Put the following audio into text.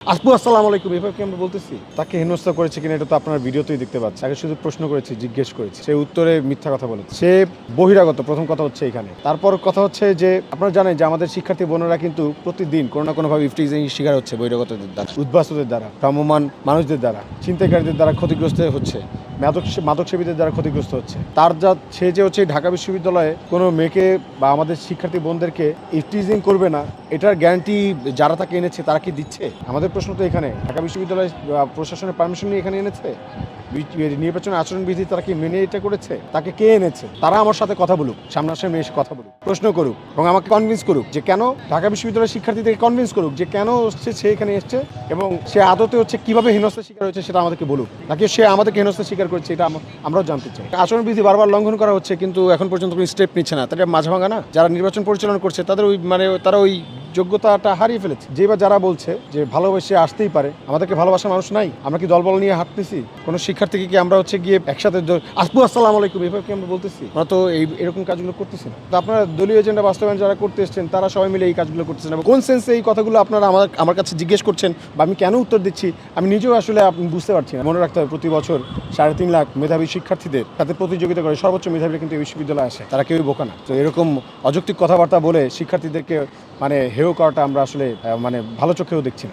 আসসালামু আলাইকুম। এভাবে কি আমরা বলতেছি? তাকে হেনস্থা করেছে কিনা এটা তো আপনার ভিডিওতেই দেখতে পাচ্ছেন। তাকে শুধু প্রশ্ন করেছি, জিজ্ঞেস করেছি। সে উত্তরে মিথ্যা কথা বলেছে। সে বহিরাগত, প্রথম কথা হচ্ছে এখানে। তারপর কথা হচ্ছে যে আপনারা জানেন যে আমাদের শিক্ষার্থী বোনেরা কিন্তু প্রতিদিন কোনো না কোনোভাবে ইফটিজিং শিকার হচ্ছে বহিরাগতদের দ্বারা, উদ্বাস্তুদের দ্বারা, ভ্রাম্যমাণ মানুষদের দ্বারা, ছিনতাইকারীদের দ্বারা ক্ষতিগ্রস্ত হচ্ছে, মাদকসেবীদের দ্বারা ক্ষতিগ্রস্ত হচ্ছে। সে যে হচ্ছে ঢাকা বিশ্ববিদ্যালয়ে কোনো মেয়েকে বা আমাদের শিক্ষার্থী বোনদেরকে ইফটিজিং করবে না, এটার গ্যারান্টি যারা তাকে এনেছে তারা কি দিচ্ছে? আমাদের প্রশ্ন তো এখানে, ঢাকা বিশ্ববিদ্যালয় প্রশাসনের পারমিশন নিয়ে এখানে এনেছে? নির্বাচন আচরণবিধি তারা কি মেনে এটা করেছে? তাকে কে এনেছে? তারা আমার সাথে কথা বলুক, সামনাসামনি এসে কথা বলুক, প্রশ্ন করুক এবং আমাকে কনভিন্স করুক যে কেন, ঢাকা বিশ্ববিদ্যালয়ের শিক্ষার্থীদেরকে কনভিন্স করুক যে কেন সে এখানে এসছে এবং সে আদতে হচ্ছে কিভাবে হেনস্থার শিকার হয়েছে সেটা আমাদেরকে বলুক, নাকি সে আমাদেরকে হেনস্থার শিকার করেছে এটা আমরাও জানতে চাই। আচরণবিধি বারবার লঙ্ঘন করা হচ্ছে কিন্তু এখন পর্যন্ত কোনো স্টেপ নিচ্ছে না, তাদের মাঝে ভাঙা না। যারা নির্বাচন পরিচালনা করছে তাদের তারা ওই যোগ্যতাটা হারিয়ে ফেলেছে। যে বা যারা বলছে যে ভালোবেসে আসতেই পারে, আমাদেরকে ভালোবাসার মানুষ নাই? আমরা কি দলবল নিয়ে হাঁটতেছি? কোনো শিক্ষার্থীকে কি আমরা হচ্ছে গিয়ে একসাথে আসসালামু আলাইকুম এভাবে কি আমরা বলতেছি? আমরা তো এরকম কাজগুলো করতেছি না। তো আপনারা দলীয় এজেন্ডা বাস্তবায়ন যারা করতে এসছেন তারা সবাই মিলে এই কাজগুলো করতেছেন এবং কোন সেন্সে এই কথাগুলো আপনারা আমার কাছে জিজ্ঞেস করছেন বা আমি কেন উত্তর দিচ্ছি আমি নিজেও আসলে বুঝতে পারছি না। মনে রাখতে হবে প্রতি বছর 3.5 লাখ মেধাবী শিক্ষার্থীদের সাথে প্রতিযোগিতা করে সর্বোচ্চ মেধাবীরা কিন্তু এই বিশ্ববিদ্যালয়ে আসে, তারা কেউই বোকা না। তো এরকম অযৌক্তিক কথাবার্তা বলে শিক্ষার্থীদেরকে হেয় করাটা আমরা আসলে ভালো চোখেও দেখছি না।